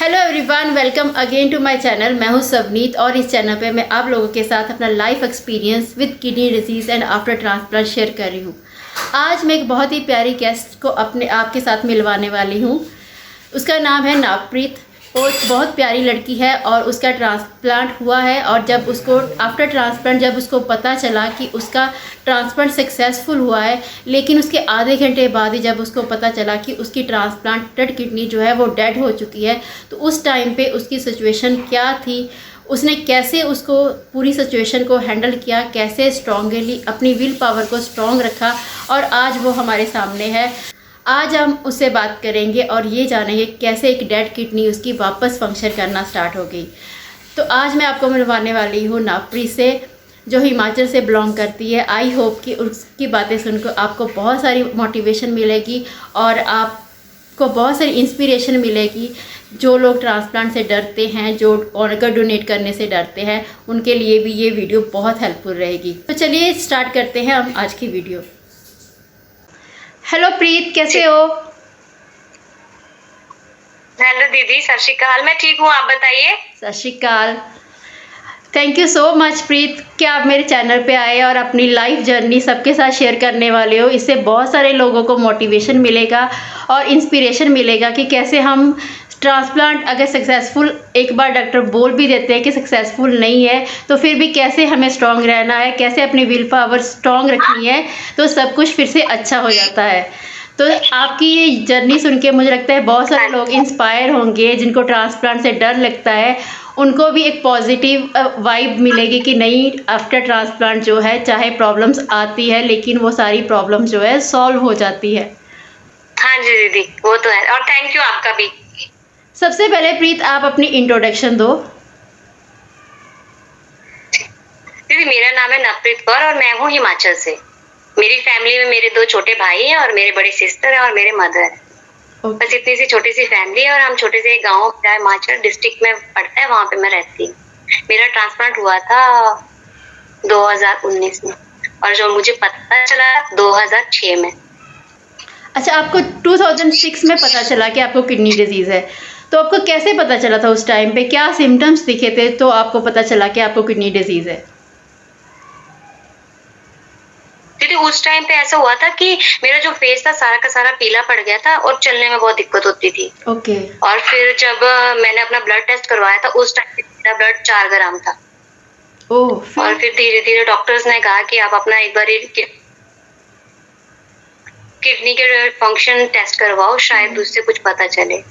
Hello everyone, welcome again to my channel. मैं हूं सवनीत और इस चैनल पे मैं आप लोगों के साथ अपना life experience with kidney disease and after transplant share कर रही हूं। आज मैं एक बहुत ही प्यारी गेस्ट को अपने आपके साथ मिलवाने वाली हूं। उसका नाम है नवप्रीत। वो बहुत प्यारी लड़की है और उसका ट्रांसप्लांट हुआ है। और जब उसको आफ्टर ट्रांसप्लांट जब उसको पता चला कि उसका ट्रांसप्लांट सक्सेसफुल हुआ है, लेकिन उसके आधे घंटे बाद ही जब उसको पता चला कि उसकी ट्रांसप्लांटेड किडनी जो है वो डेड हो चुकी है, तो उस टाइम पे उसकी सिचुएशन क्या थी, उसने कैसे उसको पूरी सिचुएशन को हैंडल किया, कैसे स्ट्रॉन्गली अपनी विल पावर को स्ट्रॉन्ग रखा, और आज वो हमारे सामने है। आज हम उससे बात करेंगे और ये जानेंगे कैसे एक डेड किडनी उसकी वापस फंक्शन करना स्टार्ट हो गई। तो आज मैं आपको मिलवाने वाली हूँ नवप्रीत से, जो हिमाचल से बिलोंग करती है। आई होप कि उसकी बातें सुनकर आपको बहुत सारी मोटिवेशन मिलेगी और आपको बहुत सारी इंस्पिरेशन मिलेगी। जो लोग ट्रांसप्लांट से डरते हैं, जो ऑर्गन डोनेट करने से डरते हैं, उनके लिए भी ये वीडियो बहुत हेल्पफुल रहेगी। तो चलिए स्टार्ट करते हैं हम आज की वीडियो। हेलो प्रीत, कैसे हो? हेलो दीदी, सत श्री अकाल। मैं ठीक हूँ, आप बताइए। सत श्री अकाल। थैंक यू सो मच प्रीत कि आप मेरे चैनल पे आए और अपनी लाइफ जर्नी सबके साथ शेयर करने वाले हो। इससे बहुत सारे लोगों को मोटिवेशन मिलेगा और इंस्पिरेशन मिलेगा कि कैसे हम ट्रांसप्लांट अगर सक्सेसफुल, एक बार डॉक्टर बोल भी देते हैं कि सक्सेसफुल नहीं है, तो फिर भी कैसे हमें स्ट्रांग रहना है, कैसे अपनी विल पावर स्ट्रांग रखनी है, तो सब कुछ फिर से अच्छा हो जाता है। तो आपकी ये जर्नी सुन के मुझे लगता है बहुत सारे लोग इंस्पायर होंगे। जिनको ट्रांसप्लांट से डर लगता है, उनको भी एक पॉजिटिव वाइब मिलेगी कि नहीं, आफ्टर ट्रांसप्लांट जो है चाहे प्रॉब्लम्स आती है, लेकिन वो सारी प्रॉब्लम्स जो है सॉल्व हो जाती है। हाँ जी दीदी, वो तो है। और थैंक यू आपका भी। सबसे पहले प्रीत आप अपनी इंट्रोडक्शन दो। दीदी, मेरा नाम है नवप्रीत कौर और मैं हूँ हिमाचल से। मेरी फैमिली में मेरे 2 छोटे भाई हैं और मेरे बड़े सिस्टर हैं और मेरे मदर है। बस इतनी सी छोटी सी फैमिली है और हम छोटे से गाँव हिमाचल डिस्ट्रिक्ट में पड़ता है, वहाँ पे मैं रहती हूँ। मेरा ट्रांसप्लांट हुआ था 2019 में और जो मुझे पता चला 2006 में। अच्छा, आपको 2006 में पता चला कि आपको किडनी डिजीज़ है, तो आपको कैसे पता चला था? उस टाइम पे क्या सिम्टम्स दिखे थे तो आपको पता चला कि आपको किडनी डिजीज़ है? दीदी, उस टाइम पे ऐसा हुआ था कि मेरा जो फेस था सारा का सारा पीला पड़ गया था और चलने में बहुत दिक्कत होती थी। ओके। और फिर जब मैंने अपना ब्लड टेस्ट करवाया था, उस टाइम पे मेरा ब्लड 4 ग्राम था। ओह। और फिर धीरे धीरे डॉक्टर्स ने कहा कि आप अपना एक बार किडनी के फंक्शन टेस्ट करवाओ, शायद उससे कुछ पता चले।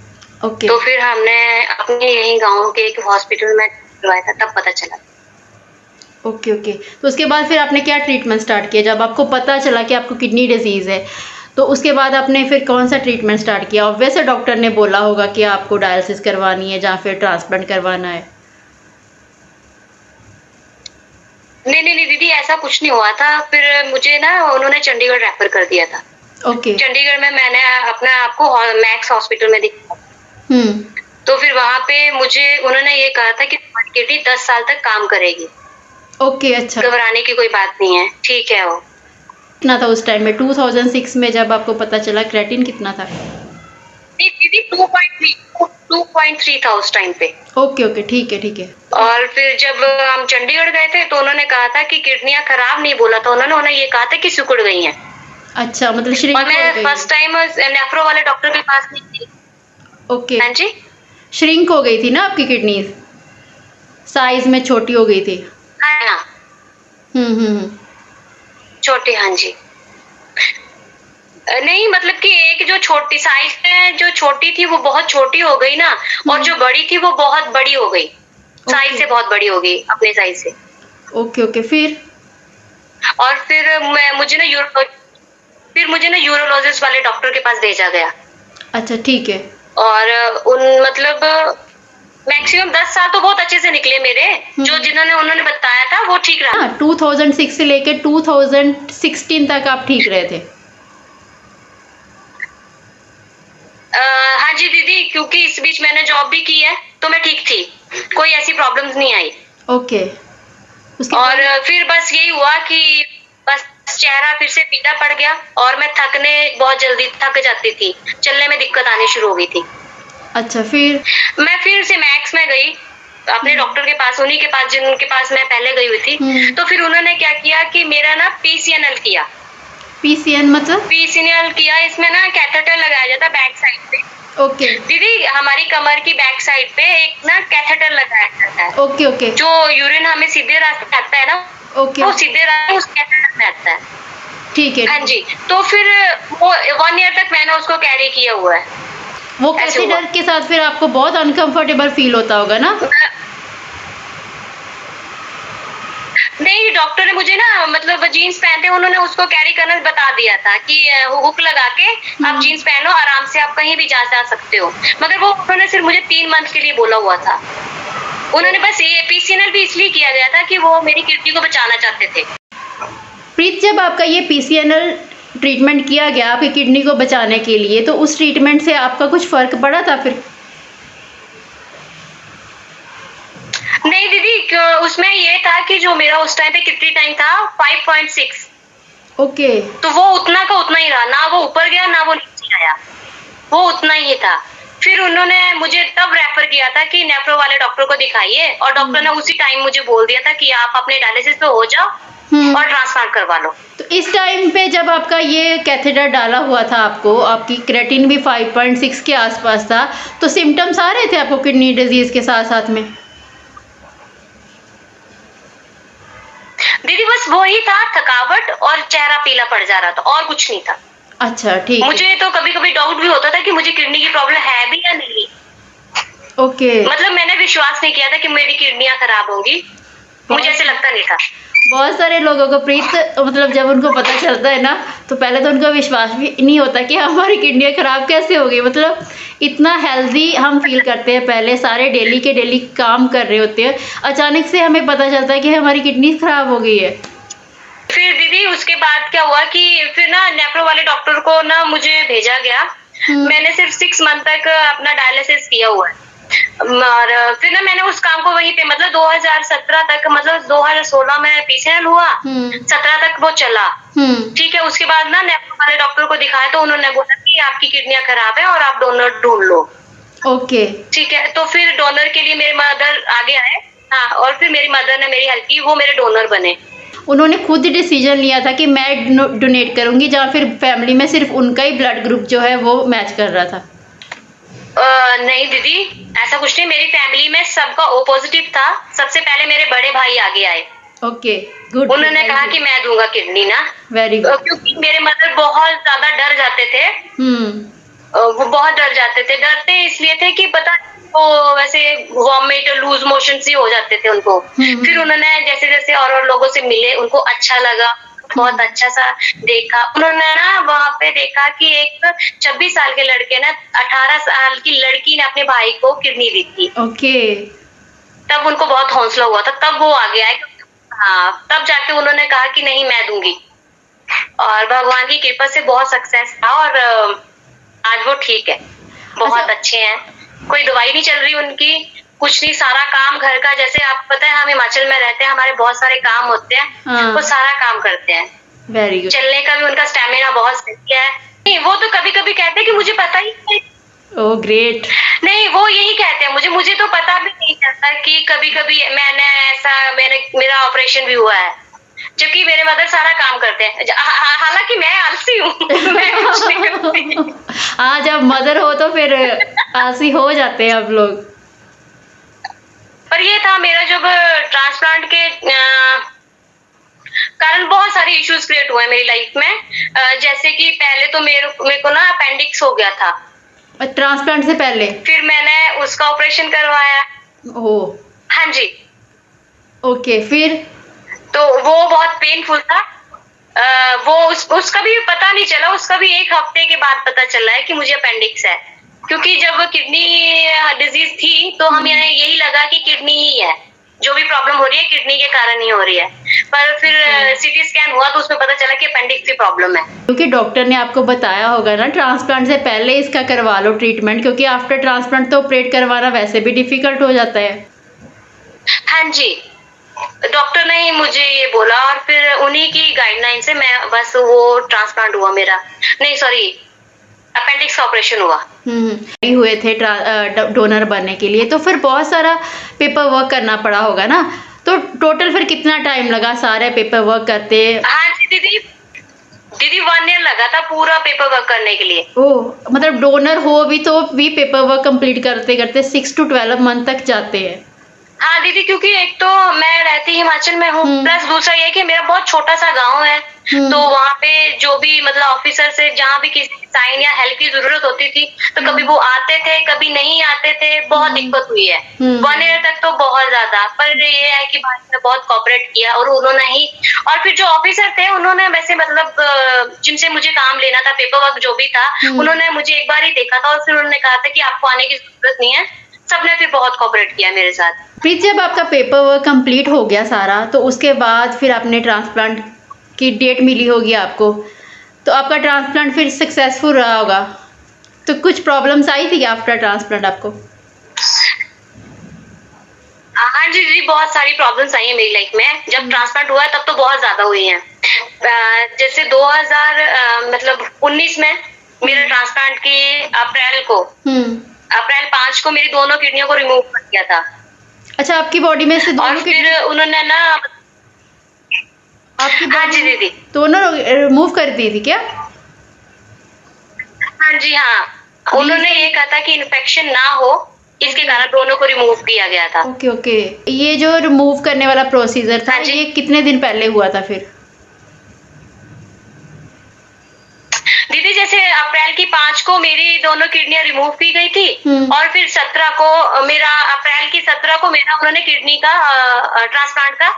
ओके। तो फिर हमने अपने यही गांव के एक हॉस्पिटल में करवाया था, तब पता चला। Okay okay. तो उसके बाद फिर आपने क्या ट्रीटमेंट स्टार्ट किया जब आपको पता चला कि आपको किडनी डिजीज़ है? तो उसके बाद आपने फिर कौन सा ट्रीटमेंट स्टार्ट किया? और वैसे डॉक्टर ने बोला होगा कि आपको डायलिसिस करवानी है या फिर ट्रांसप्लांट करवाना है। नहीं नहीं नहीं दीदी, ऐसा कुछ नहीं हुआ था। फिर मुझे ना उन्होंने चंडीगढ़ रेफर कर दिया था। ओके। चंडीगढ़ में मैंने अपना आपको मैक्स हॉस्पिटल में दिखाया। तो फिर वहाँ पे मुझे उन्होंने ये कहा था कि तुम्हारी किडनी 10 साल तक काम करेगी। ओके। अच्छा, घबराने की कोई बात नहीं है, ठीक है। वो कितना था उस टाइम में 2006 में जब आपको पता चला? क्रेटिन कितना था? दीदी 2.3 था उस टाइम पे। ओके ओके, ठीक है ठीक है। और फिर जब हम चंडीगढ़ गए थे तो उन्होंने कहा था कि किडनियां खराब नहीं बोला था, उन्होंने ये कहा था कि सिकुड़ गई हैं। अच्छा, मतलब श्रिंक और हो मैं गई? फर्स्ट टाइम नेफ्रो वाले डॉक्टर के पास नहीं थी। ओके। हाँ जी, श्रिंक हो गई थी ना आपकी किडनी, साइज में छोटी हो गई थी। हाँ हम्म। छोटी, हाँ जी। नहीं, मतलब कि एक जो छोटी साइज में जो छोटी थी वो बहुत छोटी हो गई ना, और जो बड़ी थी वो बहुत बड़ी हो गई, साइज से बहुत बड़ी हो गई, अपने साइज से। Okay okay. फिर? और फिर मुझे ना यूरोलॉजिस्ट वाले डॉक्टर के पास भेजा गया। अच्छा, ठीक है। और उन मतलब मैक्सिमम 10 साल तो बहुत अच्छे से निकले मेरे। जो उन्होंने बताया था वो ठीक रहा। 2006 से लेकर 2016 तक आप ठीक रहे थे? हाँ जी दीदी, क्योंकि इस बीच मैंने जॉब भी की है तो मैं ठीक थी, कोई ऐसी प्रॉब्लम्स नहीं आई। ओके। और फिर बस यही हुआ कि बस चेहरा फिर से पीला पड़ गया और मैं बहुत जल्दी थक जाती थी, चलने में दिक्कत आनी शुरू हो गई थी। अच्छा, फिर? मैं फिर से मैक्स में गई अपने डॉक्टर के पास, उन्हीं के पास जिनके पास मैं पहले गई हुई थी। तो फिर उन्होंने क्या किया कि मेरा ना पीसीएनएल किया। पीसीएन मतलब? पीसीएनएल किया, इसमें ना कैथेटर लगाया जाता है बैक साइड पे। ओके। दीदी हमारी कमर की बैक साइड पे एक ना कैथेटर लगाया जाता है। Okay okay. जो यूरिन हमें सीधे रास्ते आता है ना, ओके। वो सीधे रास्ते उस कैथेटर में आता है। ठीक है। हाँ जी, तो फिर वो 1 ईयर तक मैंने उसको कैरी किया हुआ है। वो कैथेटर के साथ फिर आपको बहुत अनकंफर्टेबल फील होता होगा ना? नहीं, डॉक्टर ने मुझे ना मतलब जीन्स पहनते उन्होंने उसको कैरी करना बता दिया था कि हुक लगा के आप जीन्स पहनो, आराम से आप कहीं भी जा सकते हो। मगर वो उन्होंने सिर्फ मुझे 3 मंथ के लिए बोला हुआ था। उन्होंने बस ये पीसीएनएल भी इसलिए किया गया था कि वो मेरी किडनी को बचाना चाहते थे। प्रीत, जब आपका ये पीसीएनएल ट्रीटमेंट किया गया आपकी किडनी को बचाने के लिए, तो उस ट्रीटमेंट से आपका कुछ फर्क पड़ा था फिर? नहीं दीदी, उसमें ये था कि जो मेरा उस टाइम पे किडनी टाइम था 5.6। ओके। तो वो उतना का उतना ही रहा, ना वो ऊपर गया ना वो नीचे आया, वो उतना ही था। फिर उन्होंने मुझे तब रेफर किया था कि नेफ्रो वाले डॉक्टर को दिखाइए, और डॉक्टर ने उसी टाइम मुझे बोल दिया था कि आप अपने डायलिसिस पे हो जाओ और ट्रांसप्लांट करवा लो। तो इस टाइम पे जब आपका ये कैथेटर डाला हुआ था आपको, आपकी क्रेटिन भी 5.6 के आसपास था, तो सिम्टम्स आ रहे थे आपको किडनी डिजीज के साथ साथ में? दीदी बस वो ही था, थकावट और चेहरा पीला पड़ जा रहा था, और कुछ नहीं था। अच्छा, ठीक। मुझे तो कभी कभी डाउट भी होता था कि मुझे किडनी की प्रॉब्लम है भी या नहीं। ओके। मतलब मैंने विश्वास नहीं किया था कि मेरी किडनियां खराब होंगी, मुझे ऐसे लगता नहीं था। बहुत सारे लोगों को प्रीत, मतलब जब उनको पता चलता है ना, तो पहले तो उनको विश्वास भी नहीं होता कि हमारी किडनियाँ खराब कैसे हो गई। मतलब इतना हेल्दी हम फील करते हैं, पहले सारे डेली के डेली काम कर रहे होते हैं, अचानक से हमें पता चलता है कि हमारी किडनी खराब हो गई है। फिर दीदी उसके बाद क्या हुआ कि फिर ना नेफ्रो वाले डॉक्टर को ना मुझे भेजा गया। मैंने सिर्फ 6 मंथ तक अपना डायलिसिस किया हुआ है, और फिर ना मैंने उस काम को वहीं पे मतलब 2017 तक, मतलब 2016 में पीसीएनएल हुआ, 17 तक वो चला। ठीक है, उसके बाद ना नेफ्रो वाले डॉक्टर को दिखाया तो उन्होंने बोला कि आपकी किडनियां खराब है और आप डोनर ढूंढ लो। ओके। ठीक है, तो फिर डोनर के लिए मेरे मदर आगे आए। हाँ, और फिर मेरी मदर ने मेरी हेल्प की, वो मेरे डोनर बने। उन्होंने खुद डिसीजन लिया था कि मैं डोनेट करूंगी, जहाँ फिर फैमिली में सिर्फ उनका ही ब्लड ग्रुप जो है वो मैच कर रहा था? नहीं दीदी, ऐसा कुछ नहीं, मेरी फैमिली में सबका ओ पॉजिटिव था। सबसे पहले मेरे बड़े भाई आगे आए। Okay, good. उन्होंने कहा कि मैं दूंगा किडनी ना। Very good. क्योंकि मेरे मदर बहुत ज्यादा डर जाते थे। वो बहुत डर जाते थे, डरते इसलिए थे कि पता वो वैसे वॉमिट लूज मोशन से हो जाते थे उनको। फिर उन्होंने जैसे जैसे और लोगों से मिले, उनको अच्छा लगा, बहुत अच्छा सा देखा। उन्होंने ना वहाँ पे देखा कि एक 26 साल के लड़के ने 18 साल की लड़की ने अपने भाई को किडनी दी थी। ओके। तब उनको बहुत हौसला हुआ था, तब वो आगे आए। हाँ, तब जाके उन्होंने कहा कि नहीं मैं दूंगी, और भगवान की कृपा से बहुत सक्सेस था, और आज वो ठीक है, बहुत अच्छे हैं। कोई दवाई नहीं चल रही उनकी, कुछ नहीं, सारा काम घर का, जैसे आप पता है हम हिमाचल में रहते हैं, हमारे बहुत सारे काम होते हैं, वो सारा काम करते हैं। Very good. चलने का भी उनका स्टेमिना बहुत सही है। नहीं, वो तो कभी कभी कहते हैं कि मुझे पता ही नहीं। Oh great. नहीं, वो यही कहते हैं, मुझे तो पता भी नहीं चलता कि कभी कभी मेरा ऑपरेशन भी हुआ है, जबकि मेरे मदर सारा काम करते हैं। हालांकि मैं आलसी हूँ। मैं कुछ नहीं करती। हाँ, जब मदर हो तो फिर आलसी हो जाते हैं आप लोग। पर ये था मेरा जब ट्रांसप्लांट के कारण बहुत सारे इश्यूज क्रिएट हुए मेरी लाइफ में। जैसे कि पहले तो मेरे को ना अपेंडिक्स हो गया था ट्रांसप्लांट से पहले। फिर मैंने उसका ऑपरेशन करवाया। ओह। हाँ जी। ओके, फिर? तो वो बहुत पेनफुल था। वो उसका भी पता नहीं चला, उसका भी 1 हफ्ते के बाद पता चला है कि मुझे अपेंडिक्स है। क्योंकि जब किडनी डिजीज थी तो हमें यही लगा कि किडनी ही है, जो भी प्रॉब्लम हो रही है किडनी के कारण ही हो रही है। पर फिर सीटी स्कैन हुआ तो उसमें पता चला कि अपेंडिक्स की प्रॉब्लम है। क्योंकि डॉक्टर ने आपको बताया होगा ना ट्रांसप्लांट से पहले इसका करवा लो ट्रीटमेंट, क्योंकि आफ्टर ट्रांसप्लांट तो ऑपरेट करवाना वैसे भी डिफिकल्ट हो जाता है। हाँ जी, डॉक्टर ने ही मुझे ये बोला, और फिर उन्हीं की गाइडलाइन से मैं बस वो ट्रांसप्लांट हुआ मेरा, नहीं सॉरी, अपेंडिक्स का ऑपरेशन हुआ। हुए थे डोनर बनने के लिए, तो फिर बहुत सारा पेपर वर्क करना पड़ा होगा ना, तो टोटल फिर कितना टाइम लगा सारे पेपर वर्क करते? हाँ जी दीदी, 1 ईयर लगा था पूरा पेपर वर्क करने के लिए। ओह, मतलब डोनर हो भी तो भी पेपर वर्क कंप्लीट करते करते 6 to 12 मंथ तक जाते हैं। हाँ दीदी, क्योंकि एक तो मैं रहती हिमाचल में हूँ, प्लस दूसरा ये कि मेरा बहुत छोटा सा गांव है, तो वहाँ पे जो भी मतलब ऑफिसर से जहाँ भी किसी साइन या हेल्प की जरूरत होती थी, तो कभी वो आते थे, कभी नहीं आते थे, बहुत दिक्कत हुई है 1 ईयर तक, तो बहुत ज्यादा। पर ये है कि भाई ने बहुत कोऑपरेट किया और उन्होंने ही, और फिर जो ऑफिसर थे उन्होंने वैसे मतलब जिनसे मुझे काम लेना था, पेपर वर्क जो भी था, उन्होंने मुझे एक बार ही देखा था और फिर उन्होंने कहा था कि आपको आने की जरूरत नहीं है। सबने फिर बहुत कोऑपरेट किया मेरे साथ। प्रीत, जब आपका पेपर वर्क कंप्लीट हो गया सारा, तो उसके बाद फिर आपने ट्रांसप्लांट की डेट मिली होगी आपको, तो आपका ट्रांसप्लांट फिर सक्सेसफुल रहा होगा, तो कुछ प्रॉब्लम्स आई थी क्या आफ्टर ट्रांसप्लांट आपको? हाँ जी जी, बहुत सारी प्रॉब्लम्स आई है मेरी लाइफ में। जब ट्रांसप्लांट हुआ तब तो बहुत ज्यादा हुई है। जैसे 2019 में मेरा ट्रांसप्लांट के अप्रैल 5 को मेरी दोनों किडनियों को रिमूव कर दिया था। अच्छा, आपकी बॉडी में से और फिर उन्होंने ना आपकी हाँ जी दीदी, दोनों रिमूव कर दी थी क्या? हाँ जी हाँ, उन्होंने ये कहा था कि इन्फेक्शन ना हो, इसके कारण दोनों को रिमूव किया गया था। ओके ओके, ये जो रिमूव करने वाला प्रोसीजर था, ये कितने दिन पहले हुआ था फिर? दीदी, जैसे अप्रैल की 5 को मेरी दोनों किडनियां रिमूव की गई थी, और फिर 17 को अप्रैल की 17 को मेरा उन्होंने किडनी का ट्रांसप्लांट का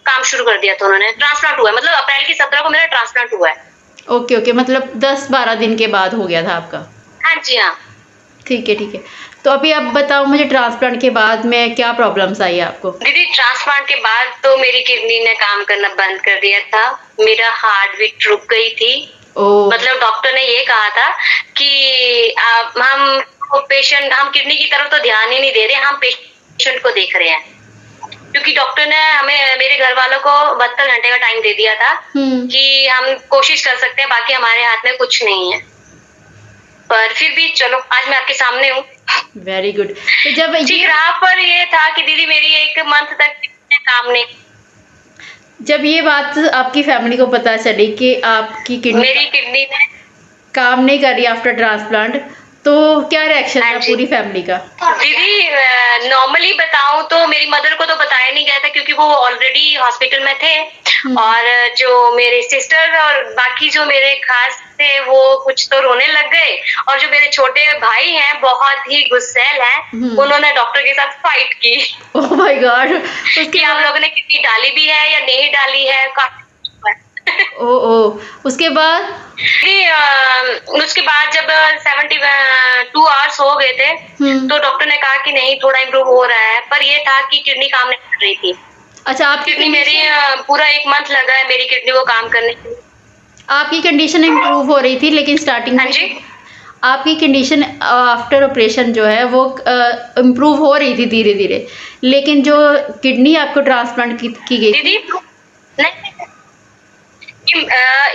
काम शुरू कर दिया था। उन्होंने ट्रांसप्लांट हुआ है, मतलब अप्रैल की 17 को मेरा ट्रांसप्लांट हुआ है। ओके ओके, मतलब 10-12 दिन के बाद हो गया था आपका? हाँ जी हाँ। ठीक है ठीक है, तो अभी आप बताओ मुझे, ट्रांसप्लांट के बाद में क्या प्रॉब्लम्स आई आपको? दीदी, ट्रांसप्लांट के बाद तो मेरी किडनी ने काम करना बंद कर दिया था, मेरा हार्ट बीट रुक गई थी। मतलब डॉक्टर ने ये कहा था कि हम किडनी की तरफ तो ध्यान ही नहीं दे रहे, हम पेशेंट को देख रहे हैं, क्योंकि डॉक्टर ने हमें, मेरे घर वालों को 72 घंटे का टाइम दे दिया था कि हम कोशिश कर सकते हैं, बाकी हमारे हाथ में कुछ नहीं है। पर फिर भी चलो, आज मैं आपके सामने हूँ। Very good. तो जब ठीक रहा, पर ये था कि दीदी मेरी 1 मंथ तक काम नहीं। जब ये बात आपकी फैमिली को पता चली कि आपकी मेरी किडनी में काम नहीं कर रही आफ्टर ट्रांसप्लांट, तो क्या रिएक्शन था पूरी फैमिली का? दीदी, नॉर्मली बताऊं तो मेरी मदर को तो बताया नहीं गया था, क्योंकि वो ऑलरेडी हॉस्पिटल में थे, और जो मेरे सिस्टर और बाकी जो मेरे खास थे वो कुछ तो रोने लग गए, और जो मेरे छोटे भाई हैं बहुत ही गुस्सैल हैं, उन्होंने डॉक्टर के साथ फाइट की। ओह माय गॉड, कि आप लोगों ने किडनी डाली भी है या नहीं डाली है। उसके बाद जब 72 आवर्स हो गए थे, तो डॉक्टर ने कहा कि नहीं, थोड़ा इम्प्रूव हो रहा है, पर ये था कि किडनी काम नहीं कर रही थी। अच्छा, आपकी किडनी मेरी पूरा 1 मंथ लगा है मेरी किडनी को काम करने के लिए। आपकी कंडीशन इम्प्रूव हो रही थी, लेकिन स्टार्टिंग में आपकी कंडीशन आफ्टर ऑपरेशन जो है वो इम्प्रूव हो रही थी धीरे धीरे, लेकिन जो किडनी आपको ट्रांसप्लांट की गई दीदी,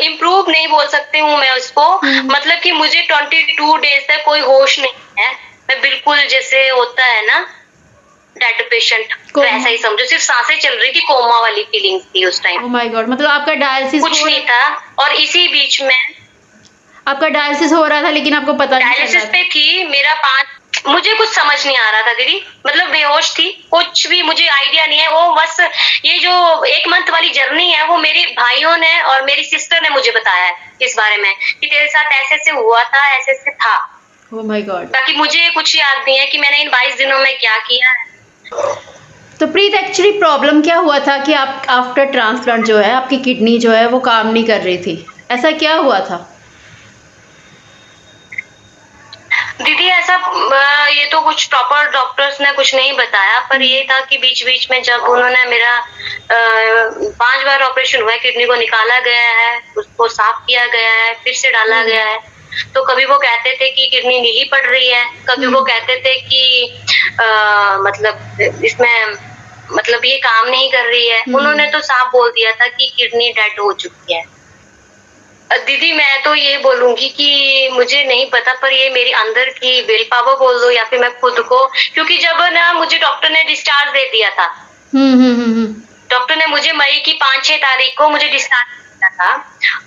इम्प्रूव नहीं बोल सकती हूँ मैं उसको, मतलब कि मुझे 22 डेज तक कोई होश नहीं है, मैं बिल्कुल जैसे होता है ना डेड पेशेंट, वैसा ही समझो, सिर्फ सांसें चल रही थी, कोमा वाली फीलिंग थी उस टाइम। ओह माय गॉड, मतलब आपका डायलिसिस कुछ नहीं था, और इसी बीच में आपका डायलिसिस हो रहा था, लेकिन आपको पता नहीं चल रहा था। डायलिसिस पे थी मेरा 5, मुझे कुछ समझ नहीं आ रहा था दीदी, मतलब बेहोश थी, कुछ भी मुझे आइडिया नहीं है। वो बस ये जो 1 मंथ वाली जर्नी है, वो मेरे भाइयों ने और मेरी सिस्टर ने मुझे बताया है इस बारे में, कि तेरे साथ ऐसे ऐसे हुआ था, ऐसे ऐसे था। ओह माय गॉड, बाकी मुझे कुछ याद नहीं है कि मैंने इन 22 दिनों में क्या किया है। तो प्रीत, एक्चुअली प्रॉब्लम क्या हुआ था कि आप आफ्टर ट्रांसप्लांट जो है आपकी किडनी जो है वो काम नहीं कर रही थी, ऐसा क्या हुआ था? दीदी, ऐसा ये तो कुछ प्रॉपर डॉक्टर्स ने कुछ नहीं बताया, पर ये था कि बीच बीच में जब उन्होंने मेरा 5 बार ऑपरेशन हुआ है, किडनी को निकाला गया है, उसको साफ किया गया है, फिर से डाला गया है, तो कभी वो कहते थे कि किडनी नीली पड़ रही है, कभी वो कहते थे कि मतलब इसमें मतलब ये काम नहीं कर रही है। उन्होंने तो साफ बोल दिया था कि किडनी डेड हो चुकी है। दीदी मैं तो ये बोलूंगी कि मुझे नहीं पता, पर ये मेरी अंदर की विल पावर बोल दो या फिर मैं खुद को, क्योंकि जब ना मुझे डॉक्टर ने डिस्चार्ज दे दिया था, हम्म। डॉक्टर ने मुझे मई की 5-6 तारीख को मुझे डिस्चार्ज दिया था।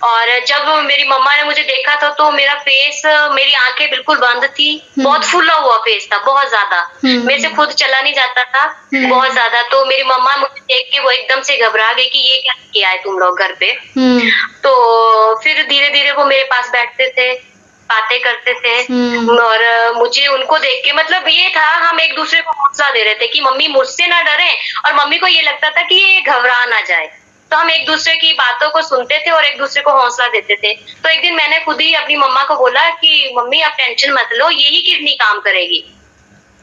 और जब मेरी मम्मा ने मुझे देखा था तो मेरा फेस, मेरी आंखें बिल्कुल बंद थी, बहुत फूला हुआ फेस था, बहुत ज्यादा, मेरे से खुद चला नहीं जाता था, बहुत ज्यादा। तो मेरी मम्मा मुझे देख के वो एकदम से घबरा गई कि ये क्या किया है तुम लोग घर पे। तो फिर धीरे धीरे वो मेरे पास बैठते थे, बातें करते थे, और मुझे उनको देख के मतलब ये था, हम एक दूसरे को हौसला दे रहे थे कि मम्मी मुझसे ना डरे, और मम्मी को ये लगता था कि ये घबरा ना जाए। तो हम एक दूसरे की बातों को सुनते थे और एक दूसरे को हौसला देते थे। तो एक दिन मैंने खुद ही अपनी मम्मा को बोला कि मम्मी आप टेंशन मत लो, यही किडनी काम करेगी।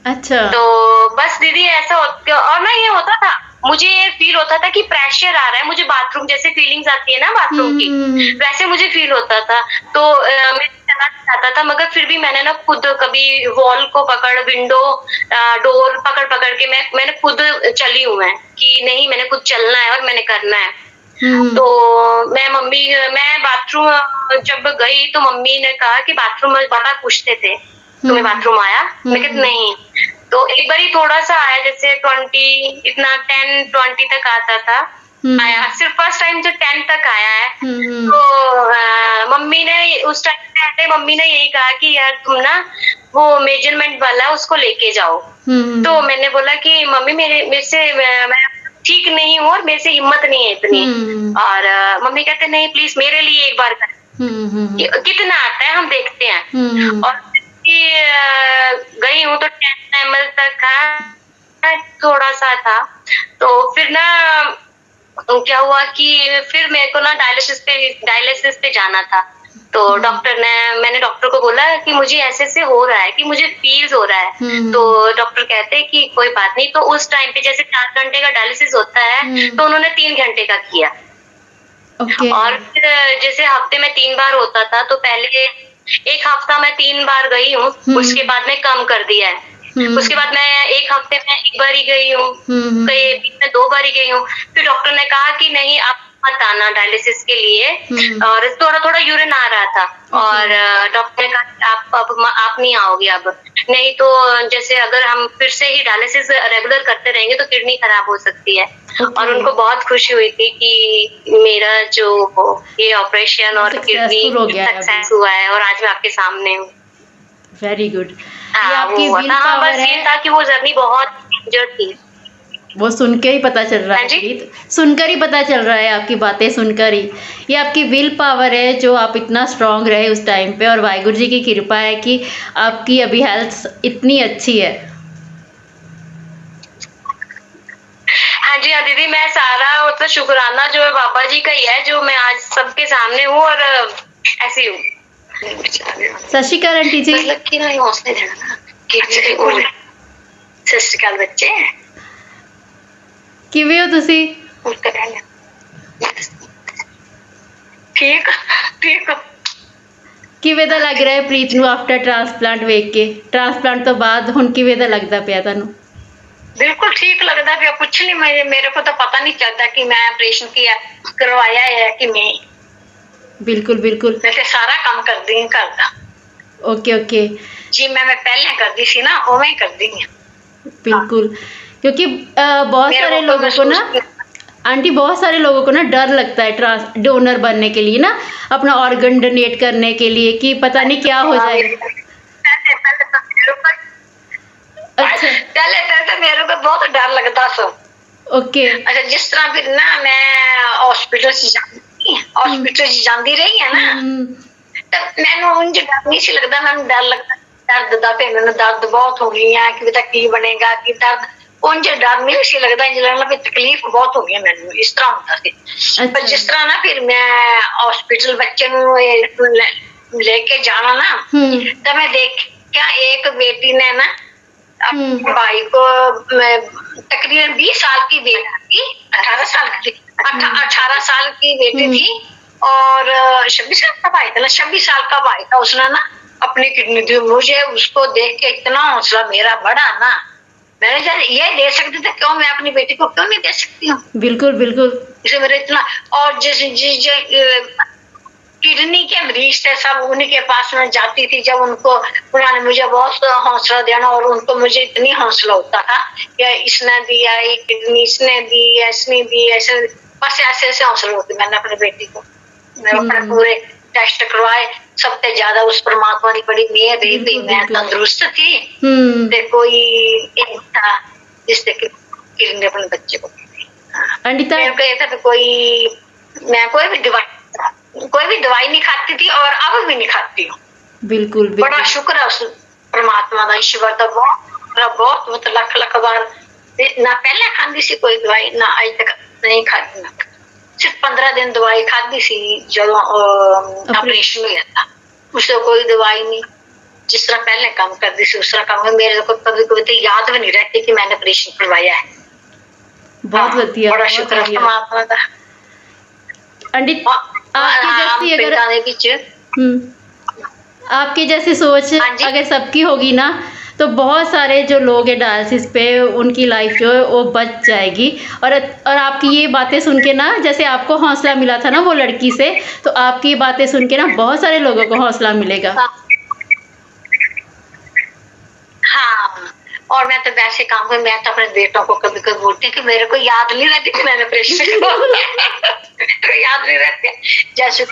अच्छा। तो बस दीदी ऐसा और ना ये होता था, मुझे ये फील होता था कि प्रेशर आ रहा है, मुझे बाथरूम जैसे फीलिंग्स आती है ना बाथरूम की, वैसे मुझे फील होता था। तो मैं चला जाता था, मगर फिर भी मैंने ना खुद कभी वॉल को पकड़, विंडो डोर पकड़ पकड़ के मैंने खुद चली हूँ मैं, कि नहीं मैंने खुद चलना है और मैंने करना है। तो मैं बाथरूम जब गई तो मम्मी ने कहा कि बाथरूम में बाबा पूछते थे तुम्हें बाथरूम आया, मैं कहती नहीं। तो एक बार ही थोड़ा सा आया, जैसे 20 इतना 10-20 तक आता था, आया सिर्फ फर्स्ट टाइम जो 10 तक आया है। तो मम्मी ने उस टाइम पहले मम्मी ने यही कहा कि यार तुम ना वो मेजरमेंट वाला उसको लेके जाओ। तो मैंने बोला कि मम्मी मेरे से मैं ठीक नहीं हूँ और मेरे से हिम्मत नहीं है इतनी। और मम्मी कहते नहीं प्लीज मेरे लिए एक बार कर, कितना आता है हम देखते हैं। और गई हूँ तो 10 ml तक था, थोड़ा सा था। तो फिर ना क्या हुआ कि फिर मेरे को ना डायलिसिस पे जाना था। तो मैंने डॉक्टर को बोला कि मुझे ऐसे हो रहा है, कि मुझे फील्स हो रहा है। तो डॉक्टर कहते हैं कि कोई बात नहीं। तो उस टाइम पे जैसे 4 घंटे का डायलिसिस होता है, तो उन्होंने 3 घंटे का किया। और फिर जैसे हफ्ते में 3 बार होता था, तो पहले एक हफ्ता मैं 3 बार गई हूँ, उसके बाद में कम कर दिया है। उसके बाद मैं एक हफ्ते में 1 बार ही गई हूँ, कई बीच में 2 बार ही गई हूँ। फिर डॉक्टर ने कहा कि नहीं आप मत आना डायलिसिस के लिए, और थोड़ा थोड़ा यूरिन आ रहा था। और डॉक्टर ने कहा कि आप नहीं आओगे अब, नहीं तो जैसे अगर हम फिर से ही डायलिसिस रेगुलर करते रहेंगे तो किडनी खराब हो सकती है। और उनको बहुत खुशी हुई थी कि मेरा जो ये ऑपरेशन और किडनी सक्सेस हुआ है, और आज मैं आपके सामने हूँ। Very good. बस ये था कि वो जर्नी बहुत इंजर्ड थी। वो सुन के ही पता चल रहा है, सुनकर ही पता चल रहा है, आपकी बातें सुनकर ही। ये आपकी विल पावर है जो आप इतना स्ट्रांग रहे उस टाइम पे, और वाहिगुरु जी की कृपा है कि आपकी अभी हेल्थ इतनी अच्छी है। हाँ जी हाँ दीदी, मैं सारा मतलब शुक्राना जो है बाबा जी का ही है, जो मैं आज सबके सामने हूँ और ऐसी हूँ। सत श्री अकाल आंटी जी। सत श्री अकाल बच्चे, किਵੇਂ ਹੋ ਤੁਸੀਂ? ठीक ठीक। ਕਿਵੇਂ ਦਾ ਲੱਗ ਰਿਹਾ ਹੈ ਪ੍ਰੀਤ ਨੂੰ ਆਫਟਰ ਟ੍ਰਾਂਸਪਲਾਂਟ ਵੇਖ ਕੇ? ਟ੍ਰਾਂਸਪਲਾਂਟ ਤੋਂ ਬਾਅਦ ਹੁਣ ਕਿਵੇਂ ਦਾ ਲੱਗਦਾ ਪਿਆ ਤੁਹਾਨੂੰ? बिल्कुल ठीक लगता पिया, कुछ नहीं, मेरे को तो पता नहीं चलता कि मैं ऑपरेशन किया करवाया है कि नहीं। बिल्कुल बिल्कुल, मैं तो सारा काम कर दी घर का। ओके ओके जी मैं पहले कर दी सी ना, उवें कर दी। बिल्कुल, क्योंकि बहुत सारे लोगों को ना आंटी, बहुत सारे लोगों को ना डर लगता है डोनर बनने के लिए ना, अपना ऑर्गन डोनेट करने के लिए, कि पता नहीं क्या हो जाएगा। अच्छा, पहले तो मेरे को बहुत डर लगता था। ओके। अच्छा, जिस तरह फिर ना मैं हॉस्पिटल से जाती रही है ना, तब मैंने उनसे डर नहीं सी लगता, मैंने डर लगता दर्द दा, फिर मैंने दर्द बहुत हो गई है कि बेटा की बनेगा, कि दर्द उनसे डर नहीं सी लगता, इंज लगना फिर तकलीफ बहुत हो गई मैंने, इस तरह होता सी। पर जिस तरह ना फिर मैं हॉस्पिटल बच्चे लेके जाना ना, तब मैं देख क्या एक बेटी ने ना अपने भाई को तकरीबन 20 साल की बेटी थी, 18 साल की 18 साल की बेटी थी, और 26 साल का भाई था ना, 26 साल का भाई था, उसने ना अपनी किडनी दी। मुझे उसको देख के इतना हौसला मेरा बढ़ा ना, मैंने जब ये दे सकती थी, क्यों मैं अपनी बेटी को क्यों नहीं दे सकती हूँ? बिल्कुल बिल्कुल, इसे मेरे इतना। और किडनी के मरीज थे सब, उन्हीं के पास में जाती थी। जब उनको उन्होंने मुझे बहुत हौसला देना, और उनको मुझे इतनी हौसला होता था कि इसने दिया ये किडनी, इसने दी, इसने दी, ऐसे बस ऐसे ऐसे हौसला होती। मैंने अपनी बेटी को अपने पूरे टेस्ट करवाए, सबसे ज्यादा उस परमात्मा की बड़ी मेहर रही थी। मैं तंदुरुस्त थी, ते कोई एक था जिससे किडनी अपने बच्चे को अनीता, मेरे को ये था कि मैं कोई भी दवाई नहीं खाती थी, और अब भी नहीं खाती हूँ। बिल्कुल, बड़ा शुक्र है उस परमात्मा का, ईश्वर का बहुत बहुत लख बार। ना पहले खाती सी कोई दवाई, ना आज तक नहीं खाती, ना सिर्फ 15 दिन दवाई खाती सी जब ऑपरेशन हुआ था। उससे कोई दवाई नहीं, जिस तरह पहले काम करती थी उस तरह काम। मेरे को कभी कभी तो याद भी नहीं रहती कि मैंने ऑपरेशन करवाया है। बहुत बढ़िया, बड़ा शुक्र है परमात्मा का। अंडित, आपकी जैसी आपकी जैसी सोच अगर सबकी होगी ना, तो बहुत सारे जो लोग हैं डायलिसिस पे, उनकी लाइफ जो है वो बच जाएगी। और आपकी ये बातें सुन के ना, जैसे आपको हौसला मिला था ना वो लड़की से, तो आपकी बातें सुन के ना बहुत सारे लोगों को हौसला मिलेगा। हाँ, और मैं तो वैसे काम कर, मैं तो अपने बेटों को कभी कभी बोलती हूँ कि मेरे को याद नहीं रहती कि मैंने ऑपरेशन याद नहीं रहते। जैसे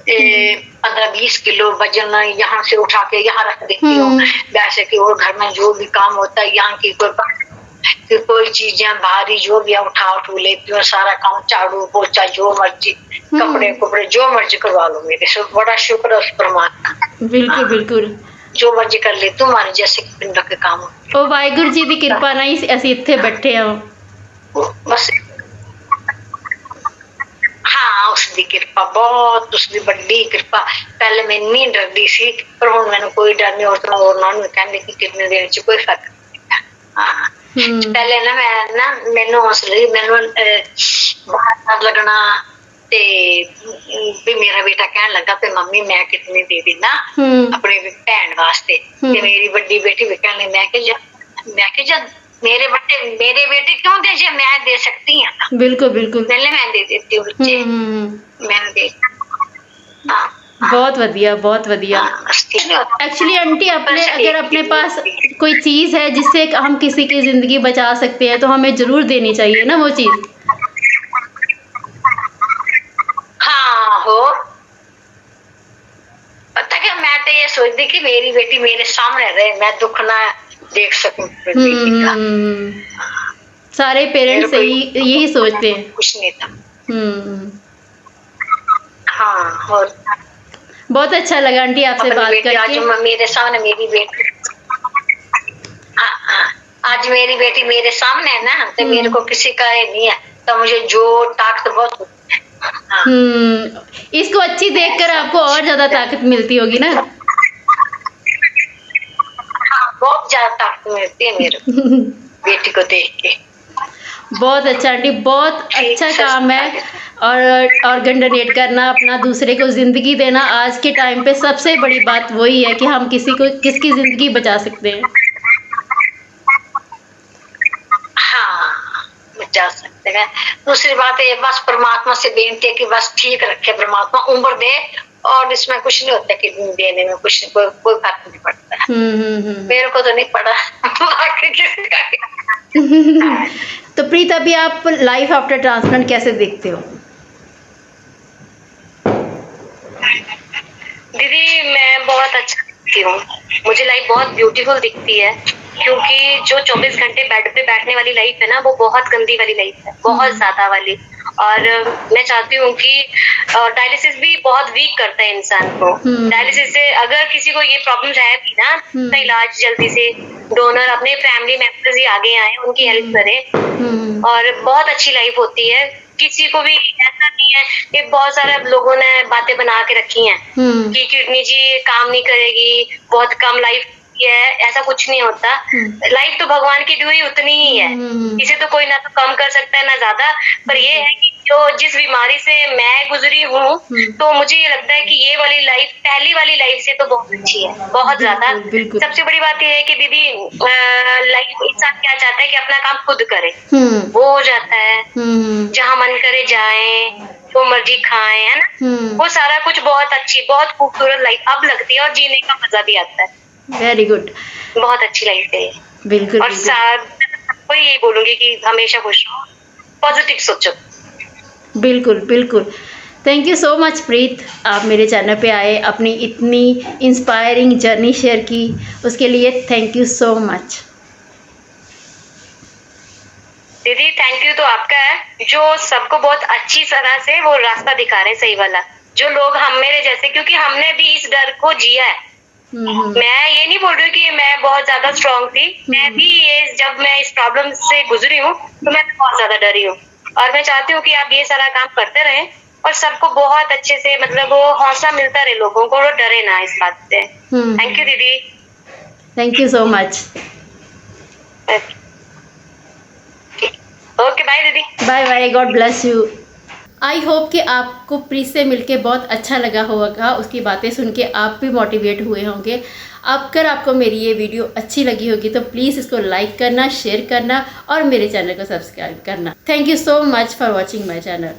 15-20 किलो वजन यहाँ से उठा के यहाँ रख देती हूँ, वैसे कि और घर में जो भी काम होता है यहाँ की कोई चीजें भारी जो भी उठा लेती हूँ। सारा काम, झाड़ू पोछा, जो मर्जी, कपड़े जो मर्जी करवा लो मेरे से। बड़ा शुक्र है उस परमात्मा। बिल्कुल बिल्कुल, जो मर्जी कर ले तुम्हारे जैसे पिंडों के काम। ओ वाहिगुरु जी की कृपा नहीं ऐसी इत्थे बैठे हो बस। हाँ, उसकी कृपा, बहुत उसकी बड़ी कृपा। पहले मैं इन्नी डरदी सी, पर हुण मैंने कोई डर नहीं। और ना कहने की किडनी देने च कोई फर्क नहीं। हाँ, पहले ना मैं मैनू हौसले, मैनू बहुत लगना, ते भी मेरा बेटा कहने लगा ते मम्मी मैं किडनी दे देना अपनी भैन वास्ते। ते मेरी बड़ी बेटी भी कहने, मैं के जब मेरे बेटे क्यों दे, जे मैं दे सकती हूँ। बिल्कुल बिल्कुल, पहले मैं दे देती हूँ बच्चे, मैंने दे। बहुत वधिया, बहुत वधिया। एक्चुअली आंटी, अपने अगर अपने पास कोई चीज़ है जिससे हम किसी की ज़िंदगी बचा सकते हैं, तो हमें ज़रूर देनी चाहिए ना वो चीज़। हाँ, हो पता क्या, मैं तो ये सोचती कि मेरी बेटी मेरे सामने रहे, मैं दुख ना देख सकूं। सारे पेरेंट्स यही सोचते हैं। कुछ नहीं था। हाँ, और बहुत अच्छा लगा आंटी आपसे बात करके। आज मेरे सामने मेरी बेटी, आज मेरी बेटी मेरे सामने है ना, तो मेरे को किसी का नहीं है, तो मुझे जो ताकत बहुत है। इसको अच्छी देखकर आपको और ज्यादा ताकत मिलती होगी ना। हाँ, बहुत ज्यादा ताकत मिलती है मेरे बेटी को देख के। बहुत अच्छा आंटी, बहुत अच्छा काम है। और ऑर्गन डोनेट करना, अपना दूसरे को ज़िंदगी देना, आज के टाइम पे सबसे बड़ी बात वही है कि हम किसकी ज़िंदगी बचा सकते हैं। हाँ, बचा सकते हैं। दूसरी बात है, बस परमात्मा से बेनती है कि बस ठीक रखे परमात्मा, उम्र दे। और इसमें कुछ नहीं होता कि देने में कुछ कोई फर्क नहीं पड़ता। मेरे को तो नहीं पड़ा। तो प्रीत, अभी आप लाइफ आफ्टर ट्रांसप्लांट कैसे देखते हो? दीदी, मैं बहुत अच्छा दिखती हूँ। मुझे लाइफ बहुत ब्यूटीफुल दिखती है, क्योंकि जो 24 घंटे बेड पे बैठने वाली लाइफ है ना, वो बहुत गंदी वाली लाइफ है, बहुत ज्यादा वाली। और मैं चाहती हूँ कि डायलिसिस भी बहुत वीक करता है इंसान को। डायलिसिस से अगर किसी को ये प्रॉब्लम है भी ना, तो इलाज जल्दी से डोनर अपने फैमिली मेंबर्स ही आगे आए, उनकी हेल्प करें, और बहुत अच्छी लाइफ होती है। किसी को भी ऐसा नहीं है, ये बहुत सारे लोगों ने बातें बना के रखी हैं कि किडनी जी काम नहीं करेगी, बहुत कम लाइफ है। ऐसा कुछ नहीं होता। लाइफ तो भगवान की दी हुई उतनी ही है, इसे तो कोई ना तो कम कर सकता है ना ज्यादा। पर ये है कि जो जिस बीमारी से मैं गुजरी हूँ, तो मुझे ये लगता है कि ये वाली लाइफ पहली वाली लाइफ से तो बहुत अच्छी है, बहुत ज्यादा। बिल्कुल। सबसे बड़ी बात ये है कि दीदी लाइफ इंसान क्या चाहता है कि अपना काम खुद करे, वो हो जाता है। जहाँ मन करे जाए, जो मर्जी खाएं, है ना, वो सारा कुछ बहुत अच्छी, बहुत खूबसूरत लाइफ अब लगती है और जीने का मजा भी आता है। वेरी गुड, बहुत अच्छी लाइफ है। बिल्कुल। और सबको यही बोलूंगी कि हमेशा खुश रहो, पॉजिटिव सोचो। बिल्कुल बिल्कुल। थैंक यू सो मच प्रीत, आप मेरे चैनल पे आए, अपनी इतनी इंस्पायरिंग जर्नी शेयर की, उसके लिए थैंक यू सो मच। दीदी थैंक यू तो आपका है, जो सबको बहुत अच्छी तरह से वो रास्ता दिखा रहे, सही वाला। जो लोग हम मेरे जैसे, क्योंकि हमने भी इस डर को जिया है। मैं ये नहीं बोल रही हूँ कि मैं बहुत ज्यादा स्ट्रांग थी, मैं भी ये जब मैं इस प्रॉब्लम से गुजरी हूँ तो मैं बहुत ज्यादा डरी हूँ। और मैं चाहती हूँ कि आप ये सारा काम करते रहें और सबको बहुत अच्छे से, मतलब वो हौसला मिलता रहे लोगों को, वो डरे ना इस बात से। थैंक यू दीदी, thank you so much. Okay bye दीदी, bye bye, God bless you. I hope कि आपको प्रीत से मिलके बहुत अच्छा लगा होगा, उसकी बातें सुन के आप भी मोटिवेट हुए होंगे। अगर आपको मेरी ये वीडियो अच्छी लगी होगी तो प्लीज़ इसको लाइक करना, शेयर करना और मेरे चैनल को सब्सक्राइब करना। Thank you so much for watching my channel.